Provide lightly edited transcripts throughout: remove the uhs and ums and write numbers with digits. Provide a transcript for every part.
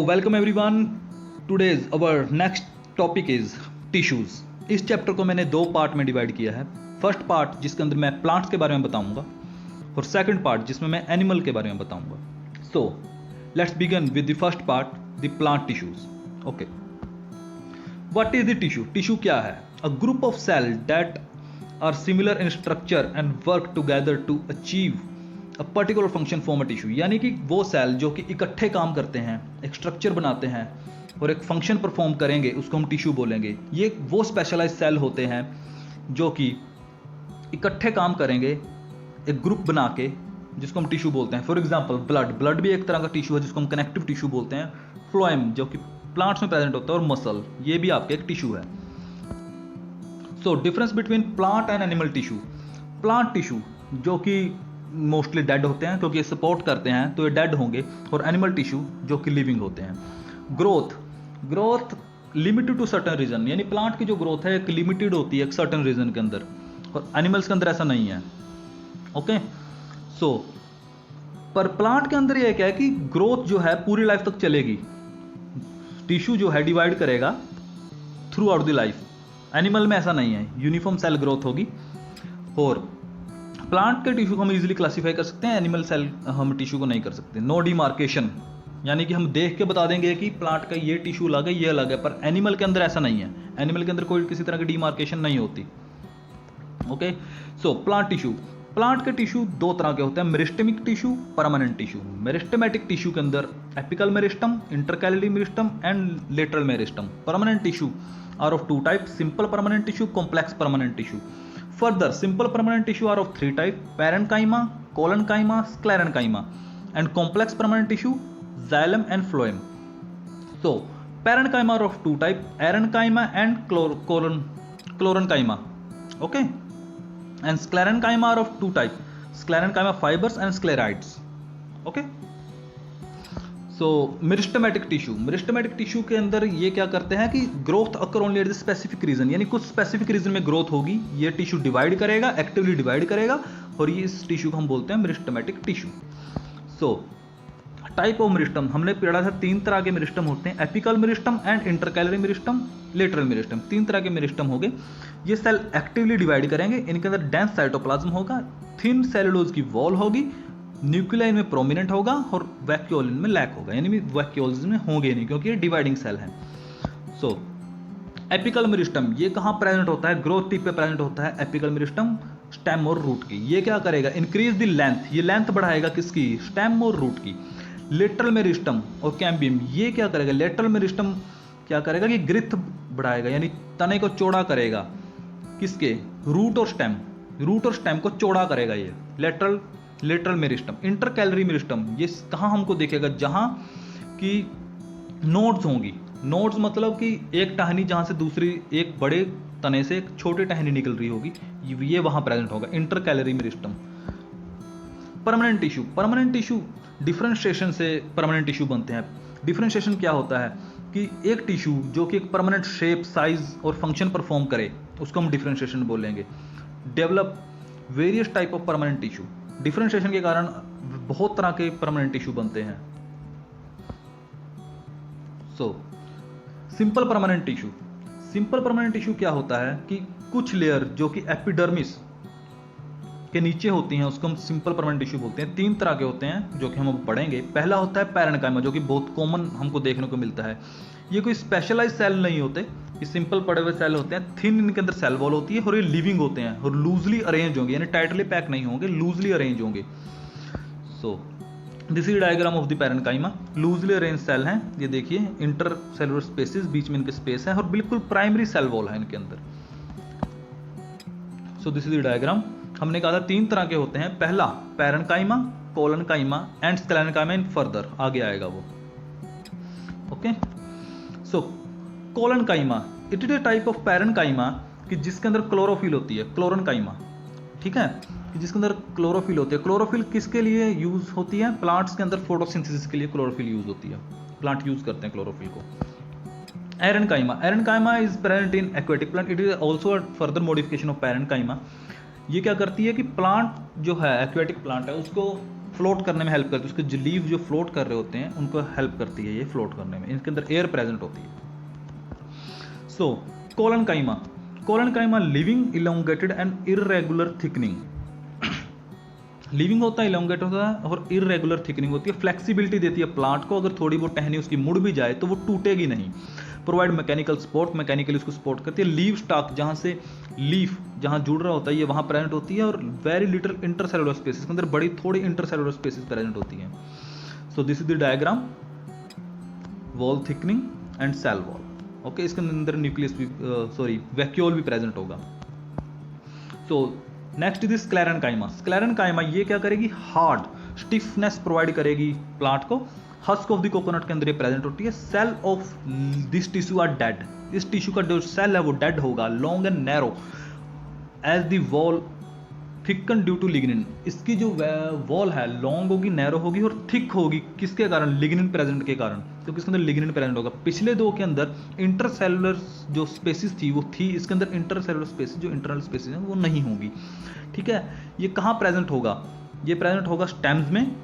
Welcome everyone. Today's our next topic is tissues. इस chapter को मैंने दो पार्ट में डिवाइड किया है। फर्स्ट पार्ट जिसके अंदर मैं प्लांट्स के बारे में बताऊंगा और सेकंड पार्ट जिसमें मैं एनिमल के बारे में बताऊंगा। So let's begin with the first part, the plant tissues. Okay, what is the tissue? Tissue क्या है? A group of cell that are similar in structure and work together to achieve a particular function form a tissue. यानी कि वो cell जो कि इकट्ठे काम करते हैं, एक स्ट्रक्चर बनाते हैं और एक फंक्शन परफॉर्म करेंगे, उसको हम टिश्यू बोलेंगे। ये वो स्पेशलाइज सेल होते हैं जो कि इकट्ठे काम करेंगे एक ग्रुप बना के, जिसको हम टिश्यू बोलते हैं। फॉर एग्जाम्पल ब्लड भी एक तरह का टिश्यू है जिसको हम कनेक्टिव टिश्यू बोलते हैं। फ्लोएम जो कि प्लांट्स में प्रेजेंट होता है और मसल, ये भी आपके एक टिश्यू है। So difference between plant and animal tissue. Plant tissue जो कि मोस्टली डेड होते हैं क्योंकि ये सपोर्ट करते हैं तो ये डेड होंगे, और एनिमल टिश्यू जो कि लिविंग होते हैं। Growth limited to certain region, यानी प्लांट की जो ग्रोथ है एक लिमिटेड होती है एक सर्टेन रीजन के अंदर, और एनिमल्स के अंदर ऐसा नहीं है। ओके, सो पर प्लांट के अंदर ये क्या है कि ग्रोथ जो है पूरी लाइफ तक चलेगी। टिश्यू जो है डिवाइड करेगा through out the life. Animal में ऐसा नहीं है, यूनिफॉर्म सेल ग्रोथ होगी। और प्लांट के टिश्यू को हम इजीली क्लासीफाई कर सकते हैं, एनिमल सेल हम टिश्यू को नहीं कर सकते। नो डिमार्केशन, यानी कि हम देख के बता देंगे कि प्लांट का ये टिश्यू अलग है, ये अलग है, पर एनिमल के अंदर ऐसा नहीं है। एनिमल के अंदर कोई किसी तरह की डिमार्केशन नहीं होती। ओके, सो प्लांट के टिश्यू दो तरह के होते हैं, meristemic tissue, permanent tissue. Meristematic tissue के अंदर apical meristem, intercalary meristem and lateral meristem. Permanent tissue are of two type, simple permanent tissue, complex permanent tissue. Further, simple permanent tissue are of three types: parenchyma, collenchyma, sclerenchyma, and complex permanent tissue, xylem and phloem. So, parenchyma are of two types: arenchyma and chlorenchyma. Okay, and sclerenchyma are of two types: sclerenchyma fibers and sclerites. Okay. So meristematic tissue के अंदर ये क्या करते हैं कि growth occur only at the specific region, यानी कुछ specific region में ग्रोथ होगी, ये टिश्यू डिवाइड करेगा, एक्टिवली डिवाइड करेगा, और ये इस टिश्यू को हम बोलते हैं meristematic tissue. So type of meristem हमने पढ़ा था, तीन तरह के मेरिस्टम होते हैं: apical meristem and intercalary meristem, lateral meristem. तीन तरह के मेरिस्टम हो गए। ये सेल एक्टिवली डिवाइड करेंगे, इनके अंदर डेंस साइटोप्लाज्म होगा, थिन सेलुलोज की वॉल होगी, न्यूक्लियाई में प्रोमिनेंट होगा और वैक्यूलिन में लैक होगा, यानी वैक्यूल्स में होंगे नहीं क्योंकि ये डिवाइडिंग सेल है। सो एपिकल मेरिस्टम ये कहाँ प्रेजेंट होता है? ग्रोथ टिप पे प्रेजेंट होता है एपिकल मेरिस्टम, स्टेम और रूट की। ये क्या करेगा? इंक्रीज द लेंथ, ये लेंथ बढ़ाएगा किसकी? स्टेम और रूट की। लेटरल मेरिस्टम और कैम्बियम ये क्या करेगा? लेटरल मेरिस्टम क्या करेगा कि ग्रिथ बढ़ाएगा, यानी तने को चौड़ा करेगा। किसके? रूट और स्टेम को चौड़ा करेगा ये लेटरल मेरिस्टम। इंटरकैलरी मेरिस्टम ये कहाँ हमको देखेगा? जहाँ की नोड्स होंगी। नोड्स मतलब कि एक टहनी जहाँ से दूसरी, एक बड़े तने से एक छोटी टहनी निकल रही होगी, ये वहाँ प्रेजेंट होगा, intercalary meristem. Permanent tissue differentiation से परमानेंट टिश्यू बनते हैं। डिफरेंशिएशन क्या होता है कि एक टिश्यू जो कि एक परमानेंट शेप, साइज और फंक्शन परफॉर्म करे, उसको हम डिफरेंशिएशन बोलेंगे। Develop various type of permanent tissue. Differentiation के कारण बहुत तरह के परमानेंट टिश्यू बनते हैं। सो सिंपल परमानेंट टिश्यू क्या होता है कि कुछ लेयर जो कि एपिडर्मिस के नीचे होती हैं, उसको हम सिंपल परमानेंट टिश्यू बोलते हैं। तीन तरह के होते हैं जो कि हम अब पढ़ेंगे। पहला होता है पैरेन्काइमा, जो कि बहुत कॉमन हमको देखने को मिलता है। ये कोई स्पेशलाइज सेल नहीं होते, ये सिंपल पड़े हुए सेल होते हैं। थिन इनके अंदर सेल वॉल होती है और ये लिविंग होते हैं और लूजली अरेंज होंगे, यानी टाइटली पैक नहीं होंगे, लूजली अरेंज होंगे। So this is diagram of the parenchyma. Loosely arrange cell हैं, ये देखिए, इंटर सेलुलर स्पेसेस, बीच में इनके स्पेस है और बिल्कुल प्राइमरी सेल वॉल है इनके अंदर। सो दिस इज द डायग्राम। हमने कहा था तीन तरह के होते हैं। पहला parenchyma, collenchyma and sclerenchyma in further, आगे आएगा वो। Okay, so collenchyma it is a type of parenchyma कि जिसके अंदर क्लोरोफिल होती है, क्लोरेनकाइमा, ठीक है, कि जिसके अंदर क्लोरोफिल होती है। क्लोरोफिल किसके लिए यूज होती है? प्लांट्स के अंदर फोटोसिंथेसिस के लिए क्लोरोफिल यूज होती है, प्लांट यूज करते हैं क्लोरोफिल को। Aerenchyma is present in aquatic plant, it is also a further modification of parenchyma. ये क्या करती है कि प्लांट जो है, एक्वेटिक प्लांट है, उसको फ्लोट करने में हेल्प करती है, उसके जो लीव जो फ्लोट कर रहे होते हैं उनको हेल्प करती है ये फ्लोट करने में, इनके अंदर एयर प्रेजेंट होती है। So collenchyma living elongated and irregular thickening, living होता है, इलोंगेट होता है और इररेगुलर थिकनिंग होती है, फ्लेक्सिबिलिटी देती है प्लांट को, अगर थोड़ी बहुत टहनी उसकी मुड़ भी जाए तो वो टूटेगी नहीं। प्रोवाइड मैकेनिकल सपोर्ट, मैकेनिकली उसको सपोर्ट करती है। लीव स्टॉक, जहाँ से लीफ जहाँ जुड़ रहा होता है ये वहाँ प्रेजेंट होती है, और वेरी लिटिल इंटरसेलुलर स्पेसिस, के अंदर बड़ी थोड़ी इंटरसेलुलर स्पेसिस प्रेजेंट होती हैं। So this is the diagram, wall thickening and cell wall. Okay, इसके अंदर न्यूक्लियस भी वैक्यूल भी प्रेजेंट होगा। So next is sclerenchyma. Sclerenchyma ये क्या करेगी, हार्ड स्टिफनेस प्रोवाइड करेगी प्लांट को। हस्क ऑफ द कोकोनट के अंदर ये प्रेजेंट होती है। Cell of this tissue are dead, इस टिश्यू का जो सेल है वो डेड होगा। Long and narrow as the wall thicken due to lignin, इसकी जो वॉल है लॉन्ग होगी, नैरो होगी और थिक होगी, किसके कारण, लिग्निन प्रेजेंट के कारण, क्योंकि इसके अंदर लिग्निन प्रेजेंट होगा। पिछले दो के अंदर इंटरसेलुलर जो स्पेसिस थी वो थी, इसके अंदर इंटरसेलुलर स्पेसिस जो इंटरनल स्पेसिस है वो नहीं होगी। ठीक है, ये कहाँ प्रेजेंट होगा, ये प्रेजेंट होगा स्टेम्स में,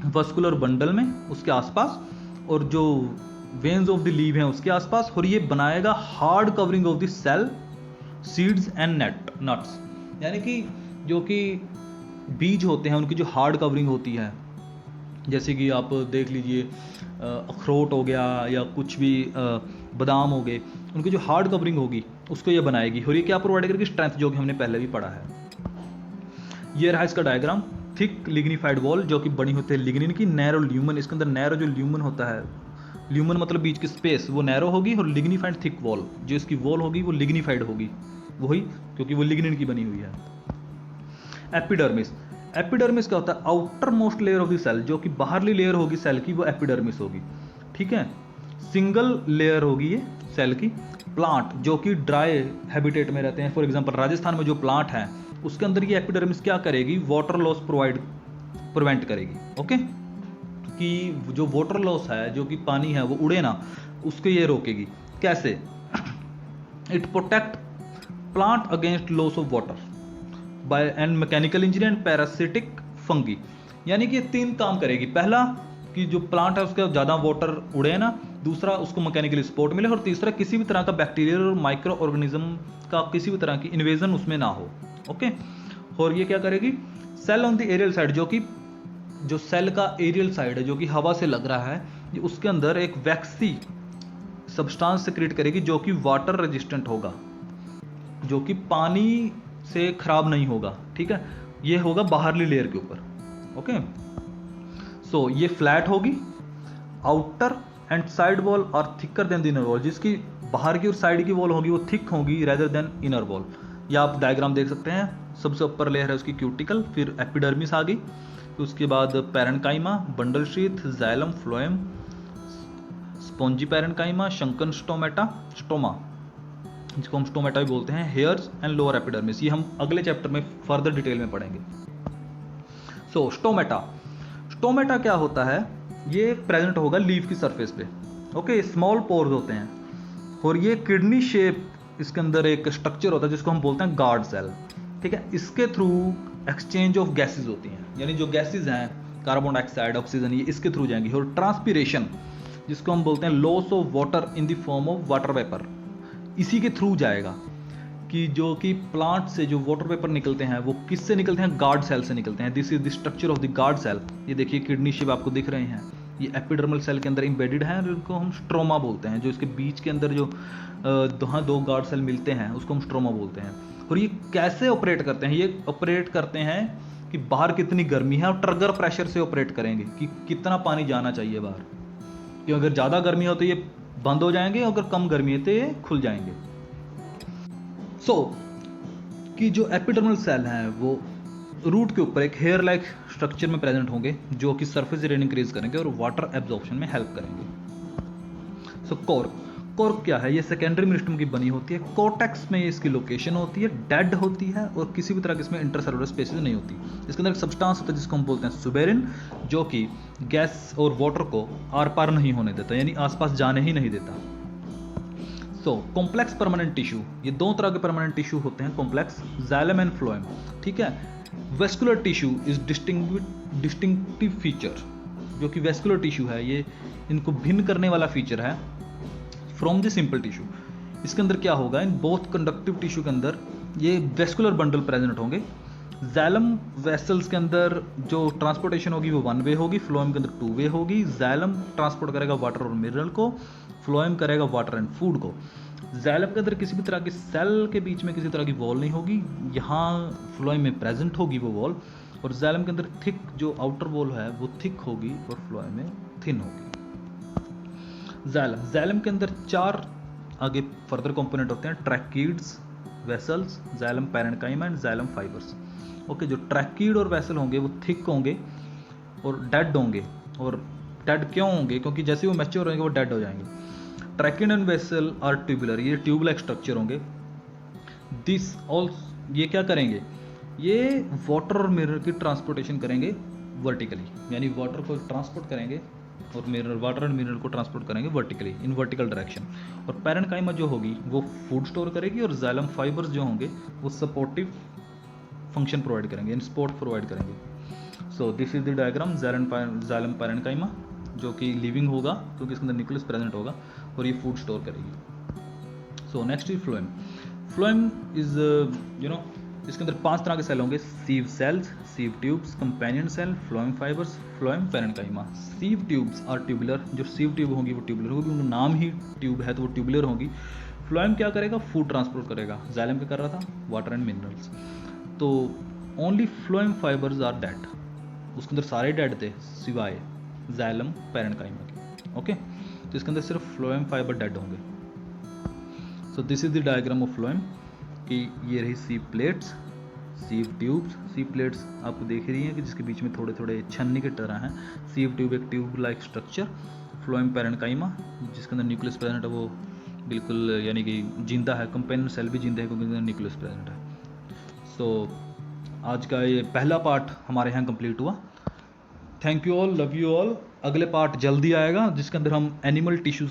वस्कुलर बंडल में, उसके आसपास, और जो वेन्स ऑफ द लीव हैं उसके आसपास, और ये बनाएगा hard covering of the cell, seeds and nuts, यानी कि जो कि बीज होते हैं उनकी जो हार्ड कवरिंग होती है, जैसे कि आप देख लीजिए अखरोट हो गया या कुछ भी बादाम हो गए, उनकी जो हार्ड कवरिंग होगी उसको ये बनाएगी, और ये क्या प्रोवाइड करेगी, स्ट्रेंथ, जो कि हमने पहले भी पढ़ा है। ये रहा इसका डायग्राम। थिक लिग्निफाइड वॉल जो कि बनी होती है लिग्निन की। नैरो ल्यूमन, इसके अंदर नैरो जो ल्यूमन होता है, ल्यूमन मतलब बीच की स्पेस, वो नैरो होगी, और लिग्निफाइड थिक वॉल, जो इसकी वॉल होगी वो लिग्निफाइड होगी, वही क्योंकि वो लिग्निन की बनी हुई है। एपिडर्मिस, एपिडर्मिस क्या होता है, outer most layer of the cell, जो कि बाहरली लेयर होगी सेल की वो एपिडर्मिस होगी। ठीक है, सिंगल लेयर होगी ये सेल की। प्लांट जो कि ड्राई हैबिटेट में रहते हैं, फॉर एग्जांपल राजस्थान में जो प्लांट है उसके अंदर ये एपिडर्मिस क्या करेगी, वाटर लॉस प्रिवेंट करेगी। ओके, कि जो वाटर लॉस है, जो कि पानी है वो उड़े ना, उसको ये रोकेगी। कैसे, it protect plant against loss of water bye and mechanical injury and parasitic fungi, यानी कि ये तीन काम करेगी। पहला कि जो प्लांट है उसका ज़्यादा वाटर उड़े ना, दूसरा उसको मैकेनिकली सपोर्ट मिले, और तीसरा किसी भी तरह का बैक्टीरियल और माइक्रो ऑर्गेनिज्म का किसी भी तरह की इन्वेजन उसमें ना हो। ओके, और ये क्या करेगी, cell on the aerial side, जो कि जो सेल का एरियल साइड है जो कि हवा से लग रहा है, उसके अंदर एक वैक्सी सब्सटेंस सिक्रेट करेगी जो कि वाटर रेजिस्टेंट होगा, जो कि पानी से खराब नहीं होगा। ठीक है, ये होगा बाहरली लेयर के ऊपर। ओके, सो ये फ्लैट होगी, outer and side wall are thicker than the inner wall, जिसकी बाहर की और साइड की वॉल होगी वो थिक होगी रेदर देन इनर वॉल। या आप डायग्राम देख सकते हैं, सबसे ऊपर लेयर है उसकी क्यूटिकल, फिर एपिडर्मिस आ गई, फिर उसके बाद parenchyma, bundle sheath, xylem, phloem, spongy parenchyma, sunken stoma, जिसको हम स्टोमेटा भी बोलते हैं, हेयर्स एंड लोअर एपिडर्मिस। ये हम अगले चैप्टर में फर्दर डिटेल में पढ़ेंगे। सो स्टोमेटा क्या होता है, ये प्रेजेंट होगा लीफ की सरफेस पे। ओके, स्मॉल पोर्स होते हैं, और ये किडनी शेप, इसके अंदर एक स्ट्रक्चर होता है जिसको हम बोलते हैं गार्ड सेल। ठीक है, इसके थ्रू एक्सचेंज ऑफ गैसेज होती हैं, यानी जो गैसेज हैं कार्बन डाइऑक्साइड, ऑक्सीजन, ये इसके थ्रू जाएंगी। और ट्रांसपीरेशन, जिसको हम बोलते हैं loss of water in the form of water vapour, इसी के थ्रू जाएगा। कि जो कि प्लांट से जो वाटर वेपर निकलते हैं वो किससे निकलते हैं, गार्ड सेल से निकलते हैं। This is the structure of the guard cell. ये देखिए किडनी शेप आपको दिख रहे हैं, ये एपिडर्मल सेल के अंदर एम्बेडेड है, जिनको हम स्ट्रोमा बोलते हैं। जो इसके बीच के अंदर जो दो गार्ड सेल मिलते हैं उसको हम स्ट्रोमा बोलते हैं। और ये कैसे ऑपरेट करते हैं, ये ऑपरेट करते हैं कि बाहर कितनी गर्मी है और ट्रिगर प्रेशर से ऑपरेट करेंगे कि कितना पानी जाना चाहिए बाहर, कि अगर ज़्यादा गर्मी हो तो ये बंद हो जाएंगे, अगर कम गर्मी है तो ये खुल जाएंगे। कि जो एपिडर्मल सेल हैं वो रूट के ऊपर एक हेयर लाइक स्ट्रक्चर में प्रेजेंट होंगे, जो कि सरफेस एरिया इंक्रीज करेंगे और वाटर एब्जॉर्प्शन में हेल्प करेंगे। कॉर्क क्या है, ये सेकेंडरी मेरिस्टम की बनी होती है। कॉर्टेक्स में इसकी लोकेशन होती है, डेड होती है, और किसी भी तरह की इसमें इंटरसेलुलर स्पेसेस नहीं होती। इसके अंदर एक सब्सटेंस होता है जिसको हम बोलते हैं सुबेरिन, जो कि गैस और वाटर को आर पार नहीं होने देता, यानी आसपास जाने ही नहीं देता। कॉम्प्लेक्स परमानेंट टिश्यू, ये दो तरह के परमानेंट टिश्यू होते हैं, कॉम्प्लेक्स, जाइलम एंड फ्लोएम। ठीक है, vascular tissue is distinctive feature, जो कि वेस्कुलर टिश्यू है ये इनको भिन्न करने वाला फीचर है फ्रॉम द सिंपल टिश्यू। इसके अंदर क्या होगा, इन बोथ कंडक्टिव टिश्यू के अंदर ये वेस्कुलर बंडल प्रेजेंट होंगे। जैलम वेसल्स के अंदर जो ट्रांसपोर्टेशन होगी वो 1 वे होगी, फ्लोएम के अंदर 2 वे होगी। जैलम ट्रांसपोर्ट करेगा वाटर और मिनरल को, फ्लोएम करेगा वाटर एंड फूड को। जैलम के अंदर किसी भी तरह की सेल के बीच में किसी तरह की वॉल नहीं होगी, यहाँ फ्लोएम में प्रेजेंट होगी वो वॉल। और जैलम के अंदर थिक जो आउटर वॉल है वो थिक होगी और फ्लोएम में थिन होगी। जैलम के अंदर 4 आगे फर्दर कंपोनेंट होते हैं, tracheids, vessels, जैलम parenchyma and जैलम fibres. Okay, जो ट्रैकीड और वेसल होंगे वो थिक होंगे और डेड होंगे। और डेड क्यों होंगे, क्योंकि जैसे वो मैच्योर होंगे वो डेड हो जाएंगे। ट्रैकीड एंड वेसल आर ट्यूबुलर, ये ट्यूब लाइक स्ट्रक्चर होंगे। दिस ऑल ये क्या करेंगे, ये वाटर और मिनरल की ट्रांसपोर्टेशन करेंगे वर्टिकली, यानी वाटर को ट्रांसपोर्ट करेंगे और मिनरल, वाटर एंड मिनरल को ट्रांसपोर्ट करेंगे वर्टिकली, इन वर्टिकल डायरेक्शन। और पैरेन्काइमा जो होगी वो फूड स्टोर करेगी और जाइलम फाइबर्स जो होंगे वो सपोर्टिव फंक्शन प्रोवाइड करेंगे, इन सपोर्ट प्रोवाइड करेंगे। सो this is the diagram xylem parenchyma, जो कि लिविंग होगा क्योंकि इसके अंदर न्यूक्लियस प्रेजेंट होगा और ये फूड स्टोर करेगी। So next is phloem. Phloem is इसके अंदर 5 तरह के सेल होंगे, sieve cells, sieve tubes, companion cell, phloem fibres, phloem parenchyma. Sieve tubes are tubular, जो सीव ट्यूब होंगी वो ट्यूबुलर होगी, उनका नाम ही ट्यूब है तो वो ट्यूबुलर होगी। फ्लोएम क्या करेगा, फूड ट्रांसपोर्ट करेगा, जाइलम क्या कर रहा था, वाटर एंड मिनरल्स। तो only phloem fibers are dead, उसके अंदर सारे डेड थे सिवाय जाइलम पैरेन्काइमा के। ओके, तो इसके अंदर सिर्फ फ्लोएम फाइबर डेड होंगे। So this is the diagram of phloem, कि ये रही सीव प्लेट्स, सीव ट्यूब्स। सीव प्लेट्स आपको देख रही हैं कि जिसके बीच में थोड़े थोड़े छन्नी की तरह हैं। सीव ट्यूब एक tube like structure. Phloem parenchyma जिसके अंदर न्यूक्लियस प्रेजेंट है, वो बिल्कुल यानी कि जिंदा है, कंपेनियन सेल भी जिंदा है क्योंकि अंदर न्यूक्लियस प्रेजेंट है। सो आज का ये पहला पार्ट हमारे यहाँ कंप्लीट हुआ। Thank you all, love you all. अगले पार्ट जल्दी आएगा जिसके अंदर हम एनिमल टिश्यूज